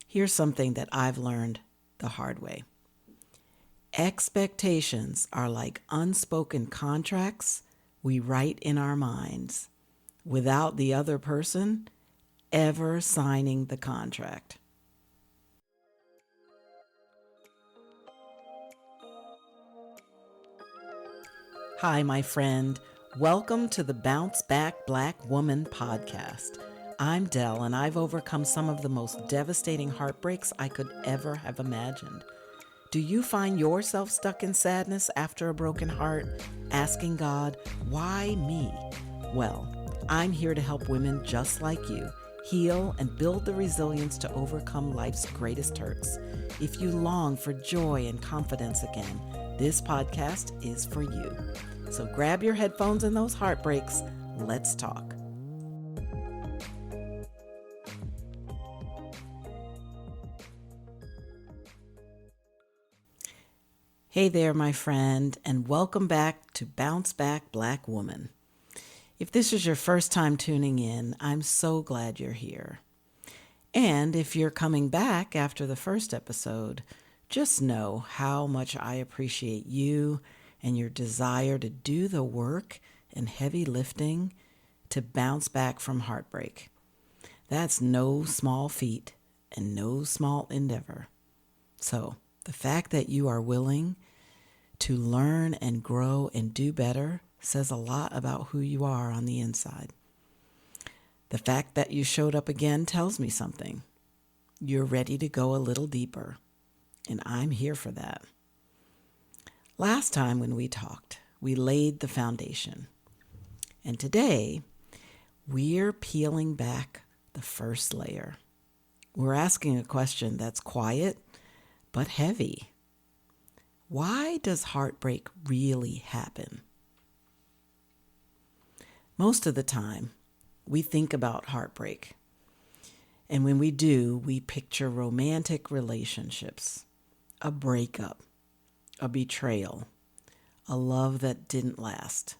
Here's something that I've learned the hard way. Expectations are like unspoken contracts we write in our minds without the other person ever signing the contract. Hi, my friend. Welcome to the Bounce Back Black Woman podcast. I'm Dell, and I've overcome some of the most devastating heartbreaks I could ever have imagined. Do you find yourself stuck in sadness after a broken heart, asking God, why me? Well, I'm here to help women just like you heal and build the resilience to overcome life's greatest hurts. If you long for joy and confidence again, this podcast is for you. So grab your headphones and those heartbreaks. Let's talk. Hey there, my friend, and welcome back to Bounce Back Black Woman. If this is your first time tuning in, I'm so glad you're here. And if you're coming back after the first episode, just know how much I appreciate you and your desire to do the work and heavy lifting to bounce back from heartbreak. That's no small feat and no small endeavor. So the fact that you are willing to learn and grow and do better says a lot about who you are on the inside. The fact that you showed up again tells me something. You're ready to go a little deeper, and I'm here for that. Last time when we talked, we laid the foundation. And today, we're peeling back the first layer. We're asking a question that's quiet but heavy. Why does heartbreak really happen? Most of the time, we think about heartbreak. And when we do, we picture romantic relationships, a breakup, a betrayal, a love that didn't last.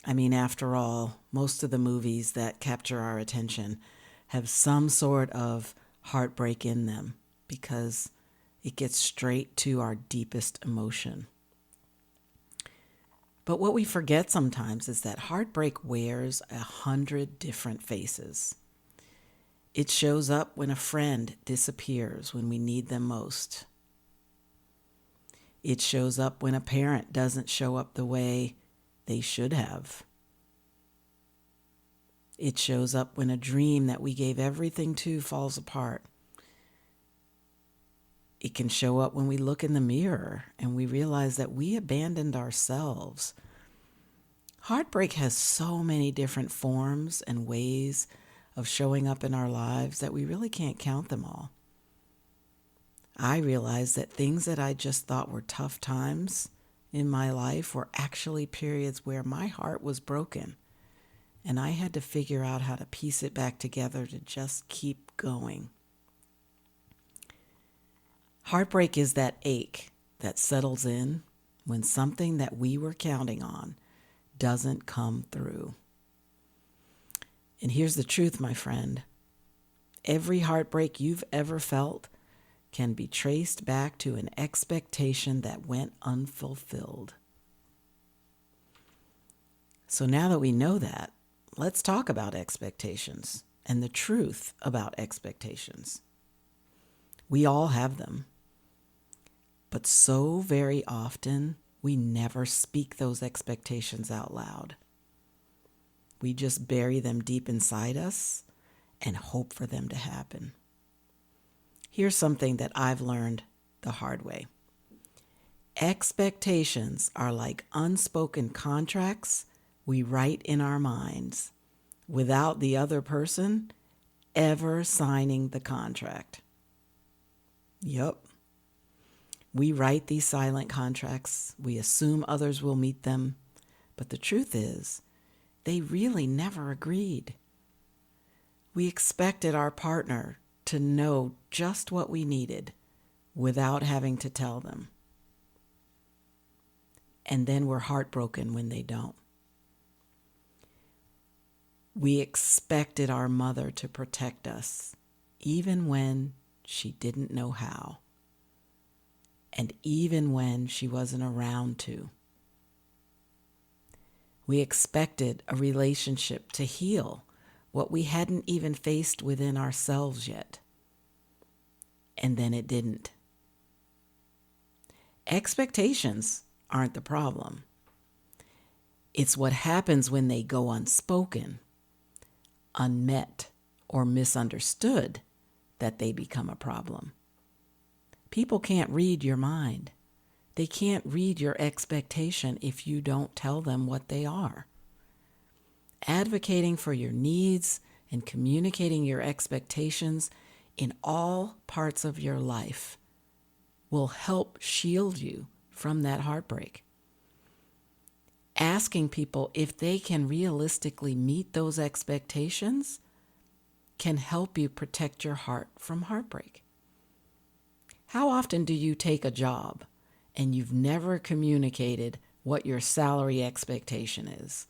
I mean, after all, most of the movies that capture our attention have some sort of heartbreak in them because it gets straight to our deepest emotion. But what we forget sometimes is that heartbreak wears 100 different faces. It shows up when a friend disappears when we need them most. It shows up when a parent doesn't show up the way they should have. It shows up when a dream that we gave everything to falls apart. It can show up when we look in the mirror and we realize that we abandoned ourselves. Heartbreak has so many different forms and ways of showing up in our lives that we really can't count them all. I realized that things that I just thought were tough times in my life were actually periods where my heart was broken, and I had to figure out how to piece it back together to just keep going. Heartbreak is that ache that settles in when something that we were counting on doesn't come through. And here's the truth, my friend. Every heartbreak you've ever felt can be traced back to an expectation that went unfulfilled. So now that we know that, let's talk about expectations and the truth about expectations. We all have them. But so very often, we never speak those expectations out loud. We just bury them deep inside us and hope for them to happen. Here's something that I've learned the hard way. Expectations are like unspoken contracts we write in our minds without the other person ever signing the contract. Yup. We write these silent contracts. We assume others will meet them. But the truth is, they really never agreed. We expected our partner to know just what we needed without having to tell them. And then we're heartbroken when they don't. We expected our mother to protect us, even when she didn't know how. And even when she wasn't around to. We expected a relationship to heal what we hadn't even faced within ourselves yet. And then it didn't. Expectations aren't the problem. It's what happens when they go unspoken, unmet, or misunderstood that they become a problem. People can't read your mind. They can't read your expectation if you don't tell them what they are. Advocating for your needs and communicating your expectations in all parts of your life will help shield you from that heartbreak. Asking people if they can realistically meet those expectations can help you protect your heart from heartbreak. How often do you take a job and you've never communicated what your salary expectation is,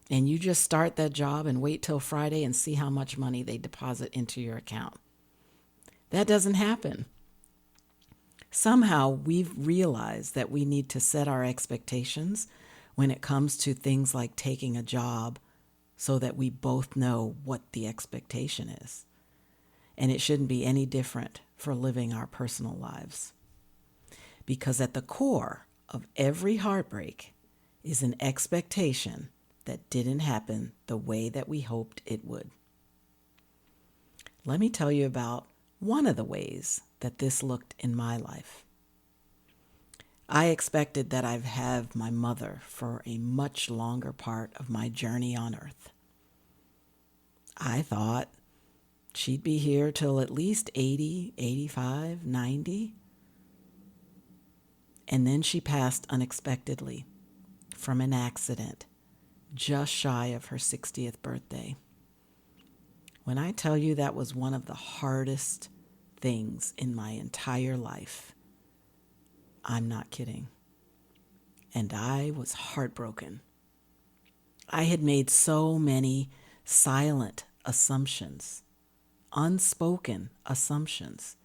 and you just start that job and wait till Friday and see how much money they deposit into your account? That doesn't happen. Somehow we've realized that we need to set our expectations when it comes to things like taking a job so that we both know what the expectation is. And it shouldn't be any different for living our personal lives. Because at the core of every heartbreak is an expectation that didn't happen the way that we hoped it would. Let me tell you about one of the ways that this looked in my life. I expected that I'd have my mother for a much longer part of my journey on earth. I thought she'd be here till at least 80, 85, 90. And then she passed unexpectedly from an accident just shy of her 60th birthday. When I tell you that was one of the hardest things in my entire life, I'm not kidding. And I was heartbroken. I had made so many silent assumptions, unspoken assumptions.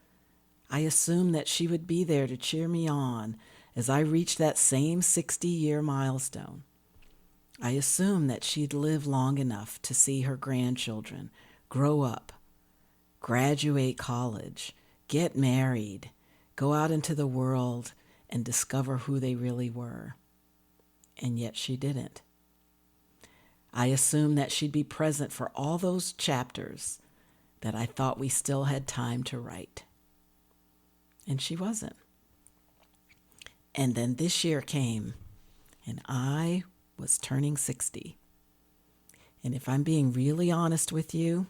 I assumed that she would be there to cheer me on as I reached that same 60-year milestone. I assumed that she'd live long enough to see her grandchildren grow up, graduate college, get married, go out into the world, and discover who they really were. And yet she didn't. I assumed that she'd be present for all those chapters that I thought we still had time to write. And she wasn't. And then this year came, and I was turning 60. And if I'm being really honest with you,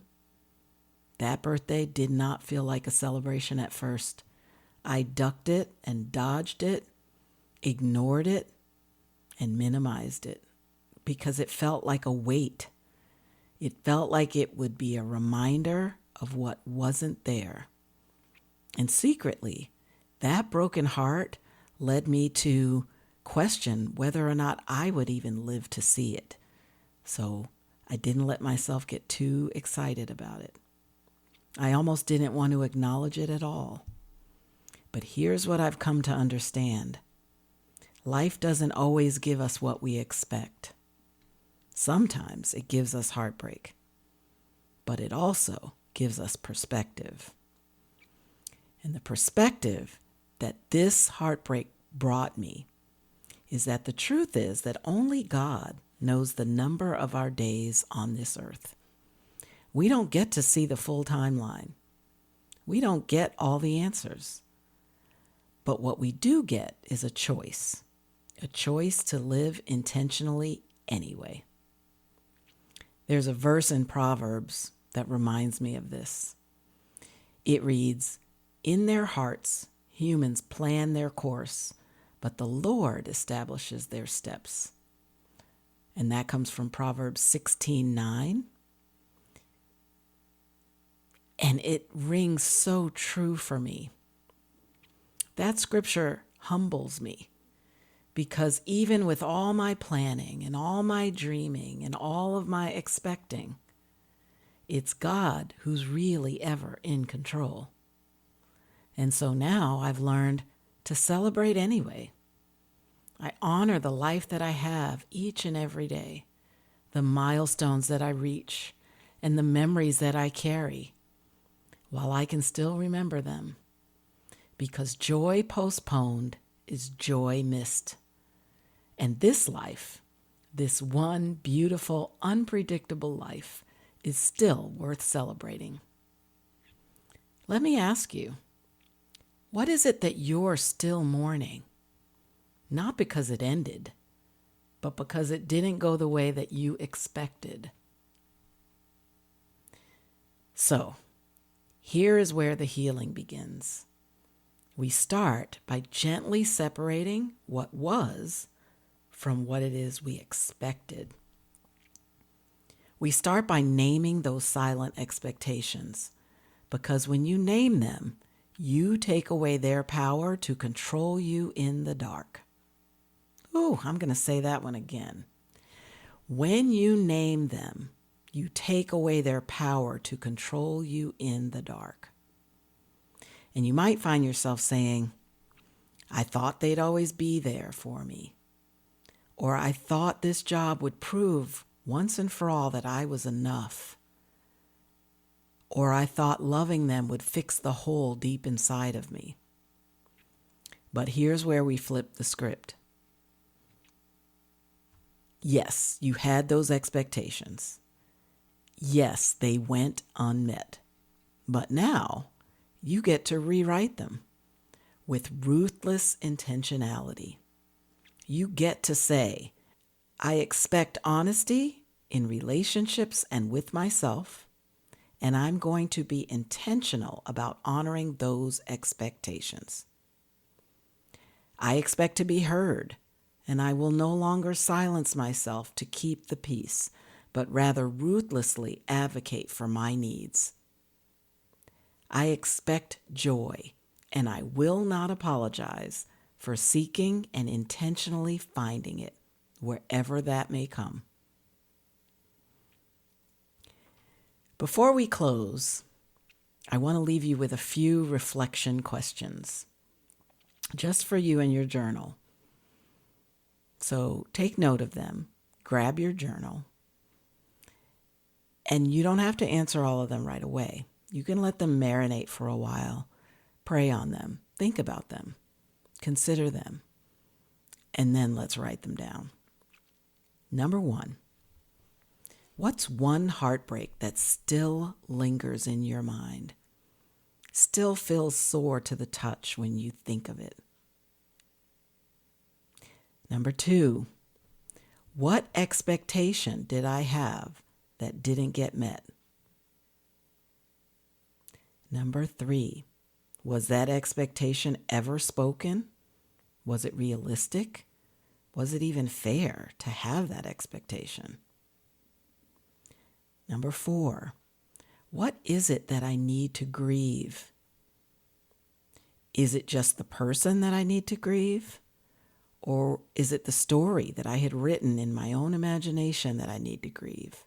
that birthday did not feel like a celebration at first. I ducked it and dodged it, ignored it, and minimized it because it felt like a weight. It felt like it would be a reminder of what wasn't there. And secretly, that broken heart led me to question whether or not I would even live to see it. So I didn't let myself get too excited about it. I almost didn't want to acknowledge it at all. But here's what I've come to understand. Life doesn't always give us what we expect. Sometimes it gives us heartbreak, but it also gives us perspective. And the perspective that this heartbreak brought me is that the truth is that only God knows the number of our days on this earth. We don't get to see the full timeline. We don't get all the answers. But what we do get is a choice to live intentionally anyway. There's a verse in Proverbs that reminds me of this. It reads, "In their hearts, humans plan their course, but the Lord establishes their steps." And that comes from Proverbs 16:9. And it rings so true for me. That scripture humbles me because even with all my planning and all my dreaming and all of my expecting, it's God who's really ever in control. And so now I've learned to celebrate anyway. I honor the life that I have each and every day, the milestones that I reach, and the memories that I carry, while I can still remember them. Because joy postponed is joy missed. And this life, this one beautiful, unpredictable life, is still worth celebrating. Let me ask you, what is it that you're still mourning? Not because it ended, but because it didn't go the way that you expected. So, here is where the healing begins. We start by gently separating what was from what it is we expected. We start by naming those silent expectations, because when you name them, you take away their power to control you in the dark. Ooh, I'm going to say that one again. When you name them, you take away their power to control you in the dark. And you might find yourself saying, I thought they'd always be there for me. Or I thought this job would prove once and for all that I was enough. Or I thought loving them would fix the hole deep inside of me. But here's where we flip the script. Yes, you had those expectations. Yes, they went unmet. But now you get to rewrite them with ruthless intentionality. You get to say, I expect honesty in relationships and with myself, and I'm going to be intentional about honoring those expectations. I expect to be heard, and I will no longer silence myself to keep the peace, but rather ruthlessly advocate for my needs. I expect joy, and I will not apologize for seeking and intentionally finding it, wherever that may come. Before we close, I want to leave you with a few reflection questions, just for you and your journal. So take note of them, grab your journal, and you don't have to answer all of them right away. You can let them marinate for a while, pray on them, think about them, consider them, and then let's write them down. Number 1, what's one heartbreak that still lingers in your mind, still feels sore to the touch when you think of it? Number 2, what expectation did I have that didn't get met? Number 3, was that expectation ever spoken? Was it realistic? Was it even fair to have that expectation? Number 4, what is it that I need to grieve? Is it just the person that I need to grieve? Or is it the story that I had written in my own imagination that I need to grieve?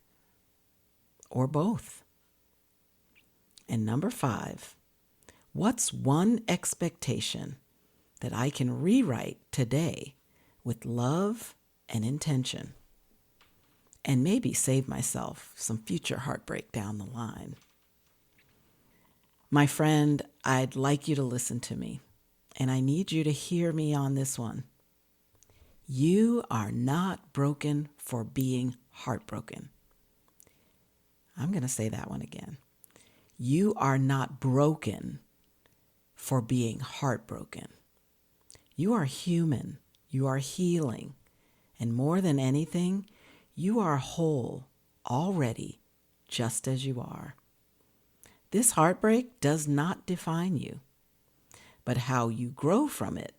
Or both? And number 5, what's one expectation that I can rewrite today with love and intention, and maybe save myself some future heartbreak down the line? My friend, I'd like you to listen to me, and I need you to hear me on this one. You are not broken for being heartbroken. I'm going to say that one again. You are not broken for being heartbroken. You are human. You are healing. And more than anything, you are whole already, just as you are. This heartbreak does not define you, but how you grow from it,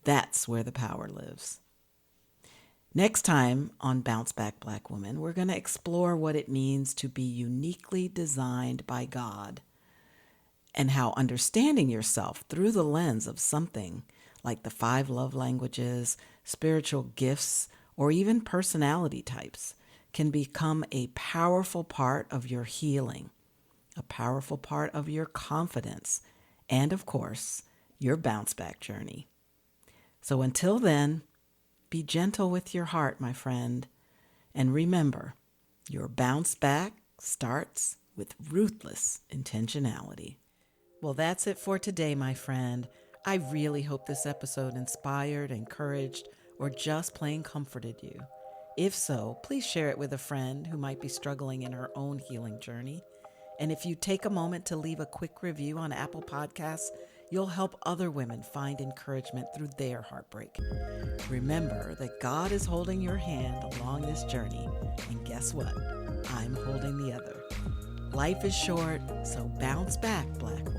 that's where the power lives. Next time on Bounce Back Black Woman, we're going to explore what it means to be uniquely designed by God, and how understanding yourself through the lens of something like the 5 love languages, spiritual gifts, or even personality types can become a powerful part of your healing, a powerful part of your confidence, and, of course, your bounce back journey. So until then, be gentle with your heart, my friend, and remember, your bounce back starts with ruthless intentionality. Well, that's it for today, my friend. I really hope this episode inspired, encouraged, or just plain comforted you. If so, please share it with a friend who might be struggling in her own healing journey. And if you take a moment to leave a quick review on Apple Podcasts, you'll help other women find encouragement through their heartbreak. Remember that God is holding your hand along this journey, and guess what? I'm holding the other. Life is short, so bounce back, Black woman.